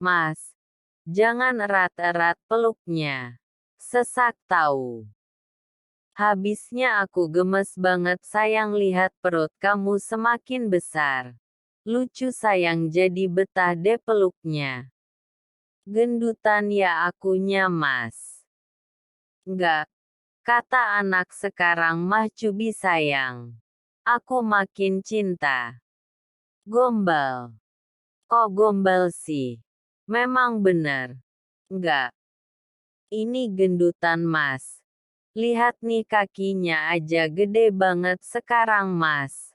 Mas, jangan erat-erat peluknya. Sesak tahu. Habisnya aku gemes banget sayang lihat perut kamu semakin besar. Lucu sayang jadi betah deh peluknya. Gendutan ya akunya Mas. Enggak, kata anak sekarang mah cubi sayang. Aku makin cinta. Gombal. Kok gombal sih? Memang bener. Enggak. Ini gendutan Mas. Lihat nih kakinya aja gede banget sekarang Mas.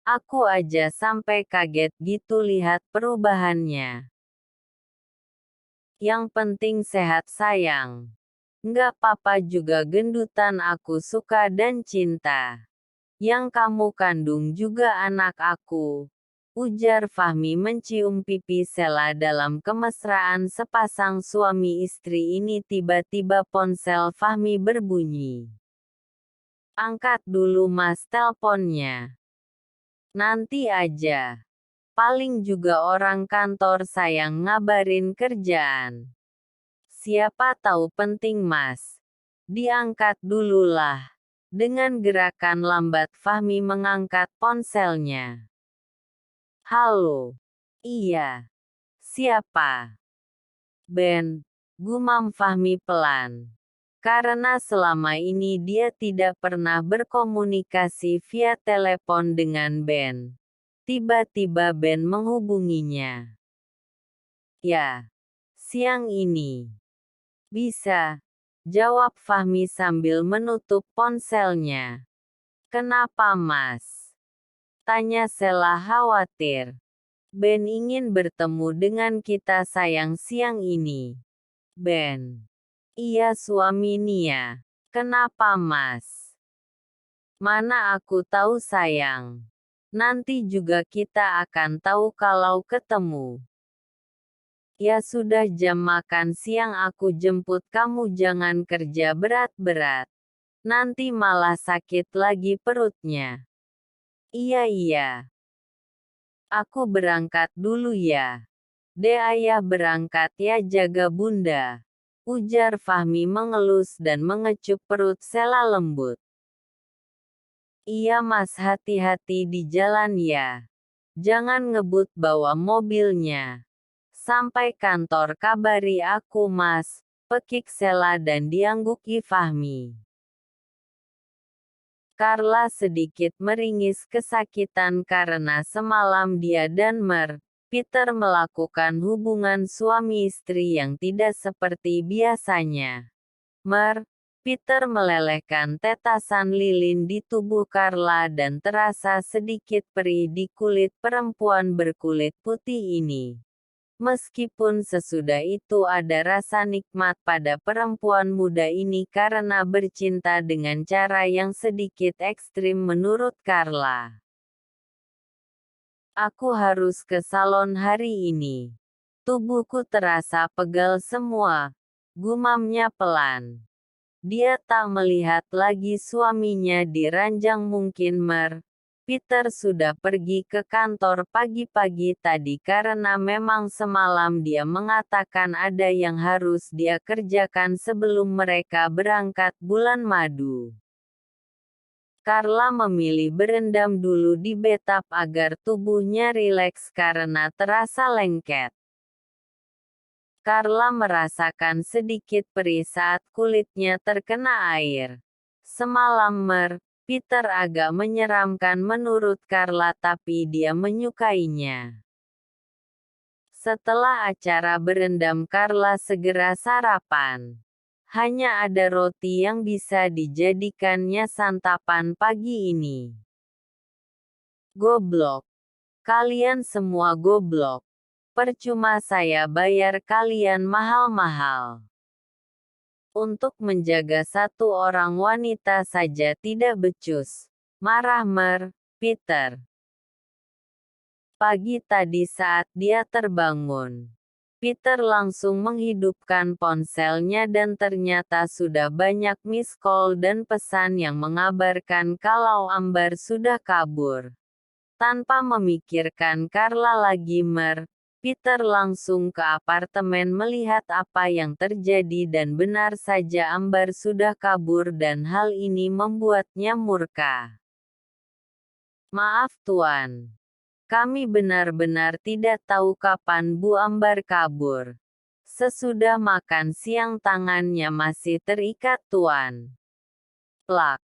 Aku aja sampai kaget gitu lihat perubahannya. Yang penting sehat sayang. Nggak apa-apa juga gendutan aku suka dan cinta. Yang kamu kandung juga anak aku. Ujar Fahmi mencium pipi Sela dalam kemesraan sepasang suami istri ini tiba-tiba ponsel Fahmi berbunyi. Angkat dulu Mas telponnya. Nanti aja. Paling juga orang kantor sayang ngabarin kerjaan. Siapa tahu penting Mas. Diangkat dululah. Dengan gerakan lambat Fahmi mengangkat ponselnya. Halo. Iya. Siapa? Ben. Gumam Fahmi pelan. Karena selama ini dia tidak pernah berkomunikasi via telepon dengan Ben. Tiba-tiba Ben menghubunginya. Ya. Siang ini. Bisa. Jawab Fahmi sambil menutup ponselnya. Kenapa Mas? Tanya Sela khawatir. Ben ingin bertemu dengan kita sayang siang ini. Ben. Iya suami Nia. Kenapa Mas? Mana aku tahu sayang. Nanti juga kita akan tahu kalau ketemu. Ya sudah jam makan siang aku jemput kamu jangan kerja berat-berat. Nanti malah sakit lagi perutnya. Iya. Aku berangkat dulu ya. Ayah berangkat ya jaga bunda. Ujar Fahmi mengelus dan mengecup perut Sela lembut. Iya Mas hati-hati di jalan ya. Jangan ngebut bawa mobilnya. Sampai kantor kabari aku Mas, pekik Sela dan diangguki Fahmi. Carla sedikit meringis kesakitan karena semalam dia dan Peter melakukan hubungan suami istri yang tidak seperti biasanya. Peter melelehkan tetasan lilin di tubuh Carla dan terasa sedikit perih di kulit perempuan berkulit putih ini. Meskipun sesudah itu ada rasa nikmat pada perempuan muda ini karena bercinta dengan cara yang sedikit ekstrim menurut Carla. Aku harus ke salon hari ini. Tubuhku terasa pegal semua. Gumamnya pelan. Dia tak melihat lagi suaminya di ranjang mungkin Peter sudah pergi ke kantor pagi-pagi tadi karena memang semalam dia mengatakan ada yang harus dia kerjakan sebelum mereka berangkat bulan madu. Carla memilih berendam dulu di bathtub agar tubuhnya rileks karena terasa lengket. Carla merasakan sedikit perih saat kulitnya terkena air. Semalam Peter agak menyeramkan menurut Carla tapi dia menyukainya. Setelah acara berendam Carla segera sarapan. Hanya ada roti yang bisa dijadikannya santapan pagi ini. Goblok. Kalian semua goblok. Percuma saya bayar kalian mahal-mahal. Untuk menjaga satu orang wanita saja tidak becus. Marah Peter. Pagi tadi saat dia terbangun. Peter langsung menghidupkan ponselnya dan ternyata sudah banyak miss call dan pesan yang mengabarkan kalau Ambar sudah kabur. Tanpa memikirkan Carla lagi Peter langsung ke apartemen melihat apa yang terjadi dan benar saja Ambar sudah kabur dan hal ini membuatnya murka. Maaf Tuan. Kami benar-benar tidak tahu kapan Bu Ambar kabur. Sesudah makan siang tangannya masih terikat Tuan. Plak.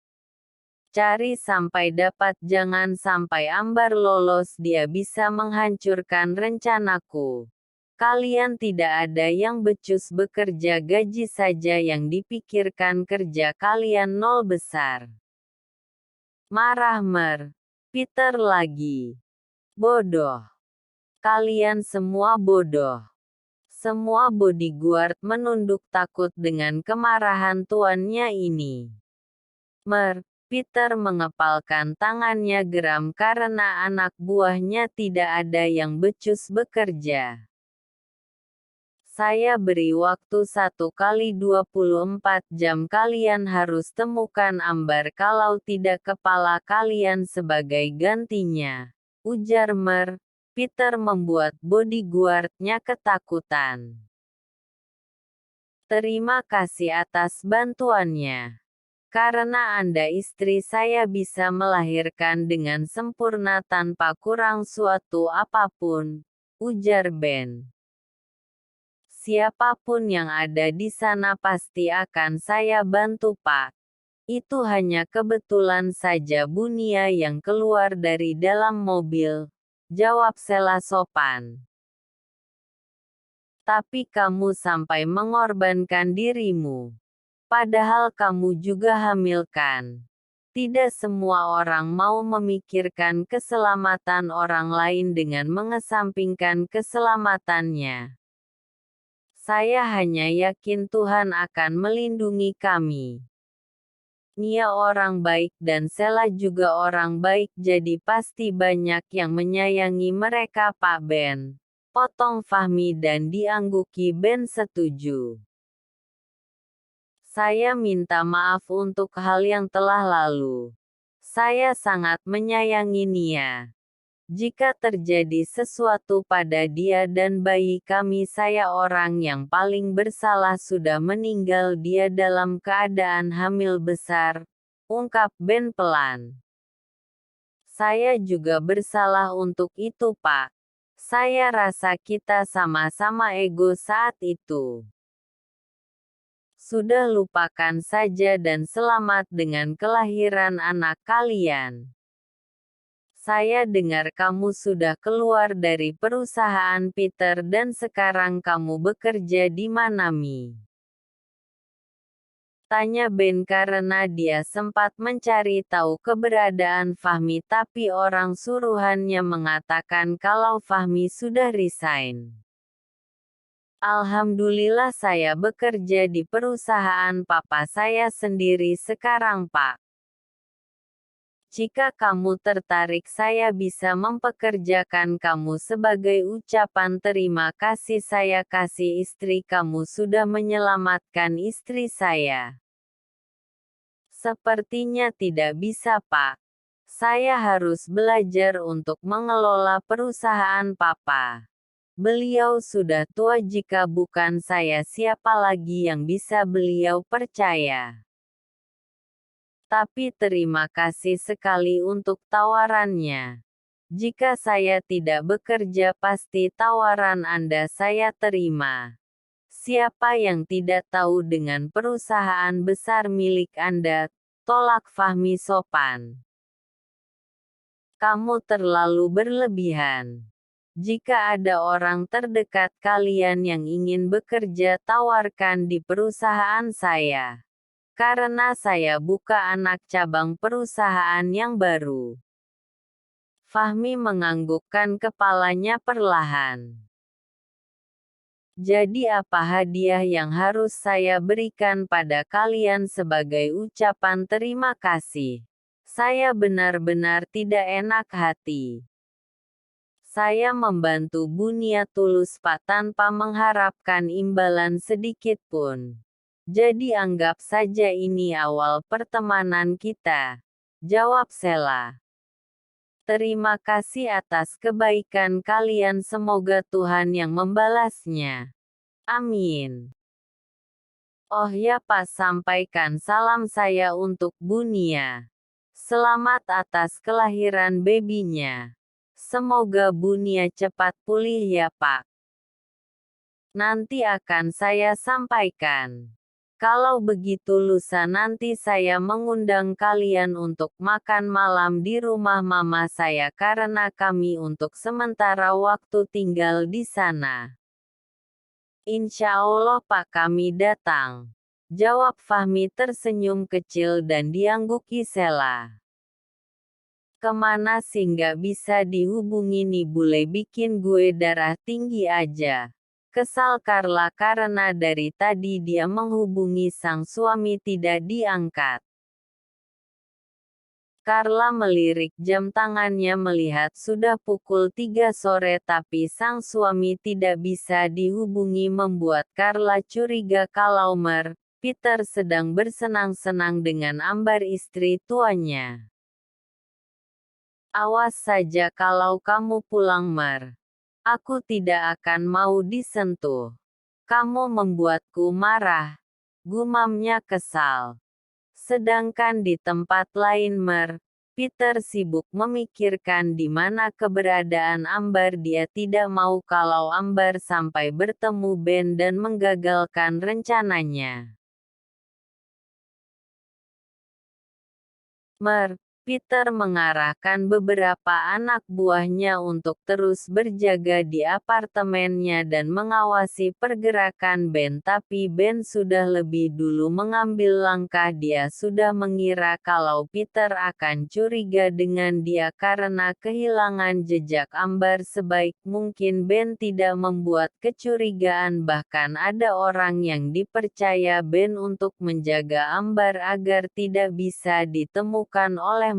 Cari sampai dapat, jangan sampai Ambar lolos, dia bisa menghancurkan rencanaku. Kalian tidak ada yang becus bekerja, gaji saja yang dipikirkan, kerja kalian nol besar. Marah Peter lagi. Bodoh. Kalian semua bodoh. Semua bodyguard menunduk takut dengan kemarahan tuannya ini. Peter mengepalkan tangannya geram karena anak buahnya tidak ada yang becus bekerja. Saya beri waktu 1 kali 24 jam, kalian harus temukan Ambar, kalau tidak kepala kalian sebagai gantinya, ujar Peter membuat bodyguardnya ketakutan. Terima kasih atas bantuannya. Karena Anda istri saya bisa melahirkan dengan sempurna tanpa kurang suatu apapun, ujar Ben. Siapapun yang ada di sana pasti akan saya bantu Pak. Itu hanya kebetulan saja Bu Nia yang keluar dari dalam mobil, jawab Sheila sopan. Tapi kamu sampai mengorbankan dirimu. Padahal kamu juga hamil kan? Tidak semua orang mau memikirkan keselamatan orang lain dengan mengesampingkan keselamatannya. Saya hanya yakin Tuhan akan melindungi kami. Nia orang baik dan Sheila juga orang baik, jadi pasti banyak yang menyayangi mereka Pak Ben. Potong Fahmi dan diangguki Ben setuju. Saya minta maaf untuk hal yang telah lalu. Saya sangat menyayangi Nia. Jika terjadi sesuatu pada dia dan bayi kami, saya orang yang paling bersalah, sudah meninggal dia dalam keadaan hamil besar, ungkap Ben pelan. Saya juga bersalah untuk itu Pak. Saya rasa kita sama-sama ego saat itu. Sudah lupakan saja dan selamat dengan kelahiran anak kalian. Saya dengar kamu sudah keluar dari perusahaan Peter dan sekarang kamu bekerja di mana Mi? Tanya Ben karena dia sempat mencari tahu keberadaan Fahmi, tapi orang suruhannya mengatakan kalau Fahmi sudah resign. Alhamdulillah saya bekerja di perusahaan papa saya sendiri sekarang Pak. Jika kamu tertarik, saya bisa mempekerjakan kamu sebagai ucapan terima kasih saya kasih istri kamu sudah menyelamatkan istri saya. Sepertinya tidak bisa Pak. Saya harus belajar untuk mengelola perusahaan papa. Beliau sudah tua, jika bukan saya siapa lagi yang bisa beliau percaya. Tapi terima kasih sekali untuk tawarannya. Jika saya tidak bekerja pasti tawaran Anda saya terima. Siapa yang tidak tahu dengan perusahaan besar milik Anda, tolak Fahmi sopan. Kamu terlalu berlebihan. Jika ada orang terdekat kalian yang ingin bekerja, tawarkan di perusahaan saya. Karena saya buka anak cabang perusahaan yang baru. Fahmi menganggukkan kepalanya perlahan. Jadi apa hadiah yang harus saya berikan pada kalian sebagai ucapan terima kasih? Saya benar-benar tidak enak hati. Saya membantu Bu Nia tulus Pak tanpa mengharapkan imbalan sedikit pun. Jadi anggap saja ini awal pertemanan kita, jawab Sheila. Terima kasih atas kebaikan kalian, semoga Tuhan yang membalasnya. Amin. Oh ya Pak, sampaikan salam saya untuk Bunia. Selamat atas kelahiran babynya. Semoga Bunia cepat pulih ya Pak. Nanti akan saya sampaikan. Kalau begitu lusa nanti saya mengundang kalian untuk makan malam di rumah mama saya karena kami untuk sementara waktu tinggal di sana. Insya Allah Pak, kami datang. Jawab Fahmi tersenyum kecil dan diangguki Sela. Kemana sih, nggak bisa dihubungi nih bule, bikin gue darah tinggi aja. Kesal Carla karena dari tadi dia menghubungi sang suami tidak diangkat. Carla melirik jam tangannya melihat sudah pukul 3 sore tapi sang suami tidak bisa dihubungi membuat Carla curiga kalau Peter sedang bersenang-senang dengan Ambar istri tuanya. Awas saja kalau kamu pulang Aku tidak akan mau disentuh. Kamu membuatku marah. Gumamnya kesal. Sedangkan di tempat lain Peter sibuk memikirkan di mana keberadaan Ambar. Dia tidak mau kalau Ambar sampai bertemu Ben dan menggagalkan rencananya. Peter mengarahkan beberapa anak buahnya untuk terus berjaga di apartemennya dan mengawasi pergerakan Ben, tapi Ben sudah lebih dulu mengambil langkah. Dia sudah mengira kalau Peter akan curiga dengan dia karena kehilangan jejak Ambar. Sebaik mungkin Ben tidak membuat kecurigaan, bahkan ada orang yang dipercaya Ben untuk menjaga Ambar agar tidak bisa ditemukan oleh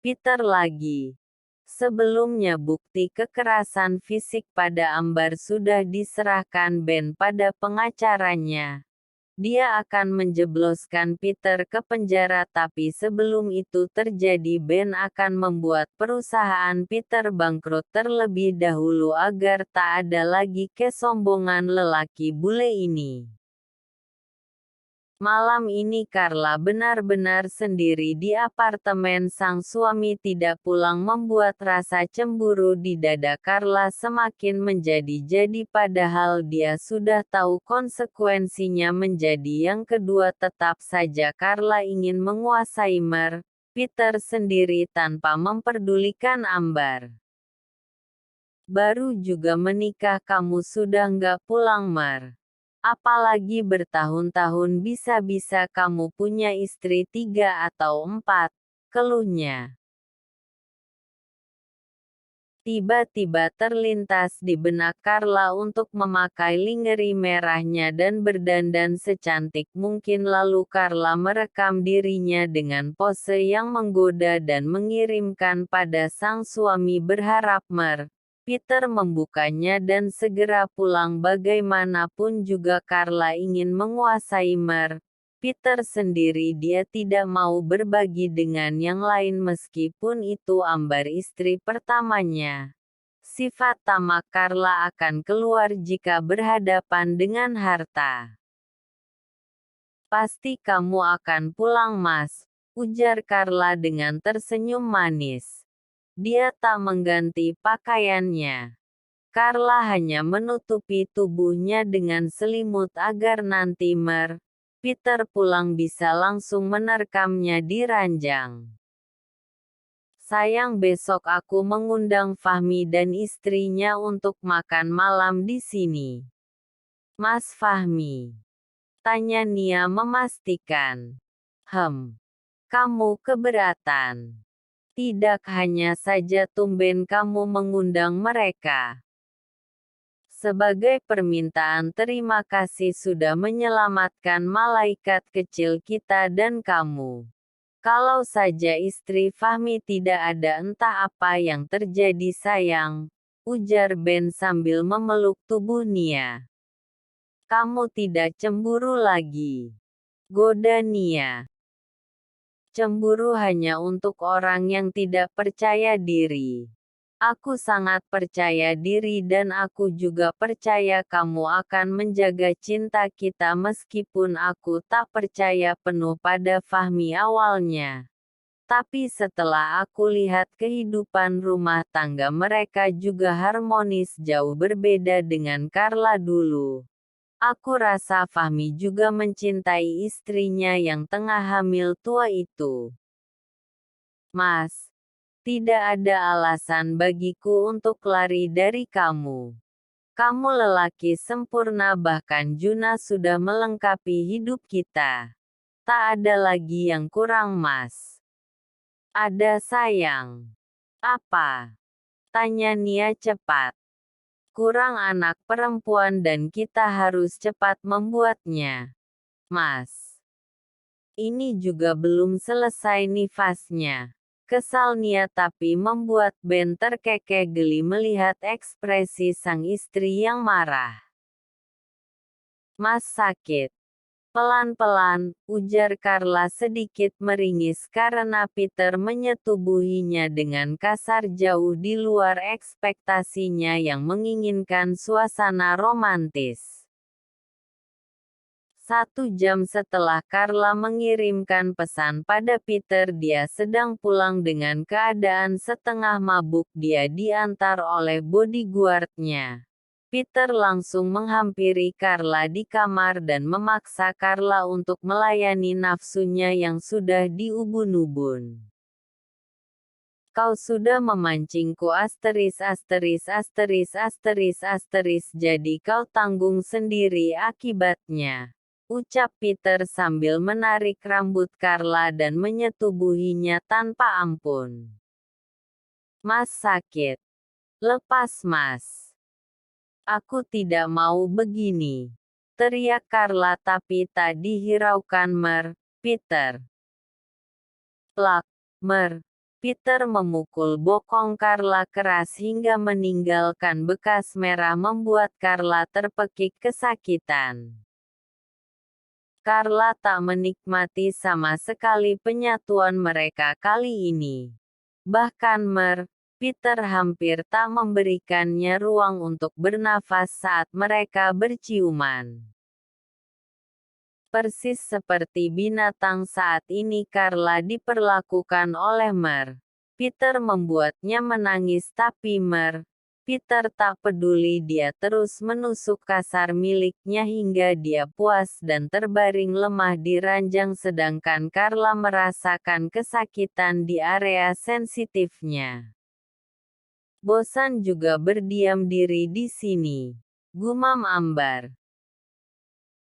Peter lagi. Sebelumnya bukti kekerasan fisik pada Ambar sudah diserahkan Ben pada pengacaranya. Dia akan menjebloskan Peter ke penjara, tapi sebelum itu terjadi Ben akan membuat perusahaan Peter bangkrut terlebih dahulu agar tak ada lagi kesombongan lelaki bule ini. Malam ini Carla benar-benar sendiri di apartemen. Sang suami tidak pulang membuat rasa cemburu di dada Carla semakin menjadi-jadi, padahal dia sudah tahu konsekuensinya menjadi yang kedua. Tetap saja Carla ingin menguasai Peter sendiri tanpa memperdulikan Ambar. Baru juga menikah kamu sudah nggak pulang Apalagi bertahun-tahun, bisa-bisa kamu punya istri 3 atau 4, keluhnya. Tiba-tiba terlintas di benak Carla untuk memakai lingerie merahnya dan berdandan secantik mungkin, lalu Carla merekam dirinya dengan pose yang menggoda dan mengirimkan pada sang suami berharap Peter membukanya dan segera pulang. Bagaimanapun juga Carla ingin menguasai Peter sendiri. Dia tidak mau berbagi dengan yang lain meskipun itu Ambar istri pertamanya. Sifat tamak Carla akan keluar jika berhadapan dengan harta. Pasti kamu akan pulang ujar Carla dengan tersenyum manis. Dia tak mengganti pakaiannya. Carla hanya menutupi tubuhnya dengan selimut agar nanti Peter pulang bisa langsung menerkamnya di ranjang. Sayang, besok aku mengundang Fahmi dan istrinya untuk makan malam di sini. Mas Fahmi? Tanya Nia memastikan. Kamu keberatan? Tidak, hanya saja tumben kamu mengundang mereka. Sebagai permintaan terima kasih sudah menyelamatkan malaikat kecil kita dan kamu. Kalau saja istri Fahmi tidak ada, entah apa yang terjadi sayang, ujar Ben sambil memeluk tubuh Nia. Kamu tidak cemburu lagi? Goda Nia. Cemburu hanya untuk orang yang tidak percaya diri. Aku sangat percaya diri dan aku juga percaya kamu akan menjaga cinta kita meskipun aku tak percaya penuh pada Fahmi awalnya. Tapi setelah aku lihat kehidupan rumah tangga mereka juga harmonis jauh berbeda dengan Carla dulu. Aku rasa Fahmi juga mencintai istrinya yang tengah hamil tua itu. Mas, tidak ada alasan bagiku untuk lari dari kamu. Kamu lelaki sempurna bahkan Juna sudah melengkapi hidup kita. Tak ada lagi yang kurang mas. Ada sayang. Apa? Tanya Nia cepat. Kurang anak perempuan dan kita harus cepat membuatnya. Mas. Ini juga belum selesai nifasnya. Kesal Nia tapi membuat Ben terkekeh geli melihat ekspresi sang istri yang marah. Mas sakit. Pelan-pelan, ujar Carla sedikit meringis karena Peter menyetubuhinya dengan kasar jauh di luar ekspektasinya yang menginginkan suasana romantis. 1 jam setelah Carla mengirimkan pesan pada Peter dia sedang pulang dengan keadaan setengah mabuk dia diantar oleh bodyguard-nya. Peter langsung menghampiri Carla di kamar dan memaksa Carla untuk melayani nafsunya yang sudah diubun-ubun. Kau sudah memancingku jadi kau tanggung sendiri akibatnya. Ucap Peter sambil menarik rambut Carla dan menyetubuhinya tanpa ampun. Mas sakit. Lepas mas. Aku tidak mau begini. Teriak Carla tapi tak dihiraukan Peter. Plak, Peter memukul bokong Carla keras hingga meninggalkan bekas merah membuat Carla terpekik kesakitan. Carla tak menikmati sama sekali penyatuan mereka kali ini. Bahkan Peter hampir tak memberikannya ruang untuk bernafas saat mereka berciuman. Persis seperti binatang saat ini Carla diperlakukan oleh Peter membuatnya menangis tapi Peter tak peduli dia terus menusuk kasar miliknya hingga dia puas dan terbaring lemah di ranjang sedangkan Carla merasakan kesakitan di area sensitifnya. Bosan juga berdiam diri di sini. Gumam Ambar.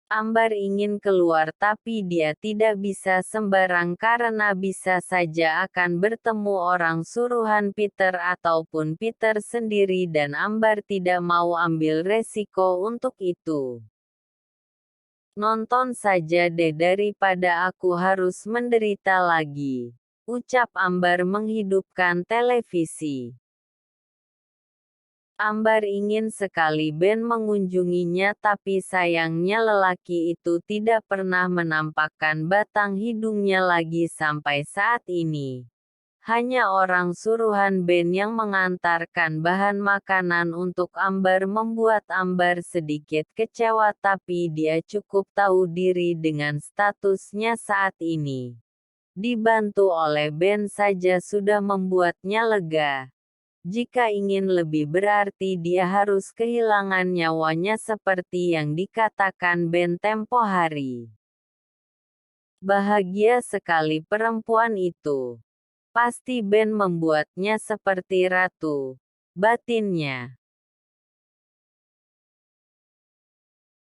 Ambar ingin keluar tapi dia tidak bisa sembarang karena bisa saja akan bertemu orang suruhan Peter ataupun Peter sendiri dan Ambar tidak mau ambil resiko untuk itu. Nonton saja deh daripada aku harus menderita lagi. Ucap Ambar menghidupkan televisi. Ambar ingin sekali Ben mengunjunginya tapi sayangnya lelaki itu tidak pernah menampakkan batang hidungnya lagi sampai saat ini. Hanya orang suruhan Ben yang mengantarkan bahan makanan untuk Ambar membuat Ambar sedikit kecewa tapi dia cukup tahu diri dengan statusnya saat ini. Dibantu oleh Ben saja sudah membuatnya lega. Jika ingin lebih berarti dia harus kehilangan nyawanya seperti yang dikatakan Ben tempo hari. Bahagia sekali perempuan itu. Pasti Ben membuatnya seperti ratu. Batinnya.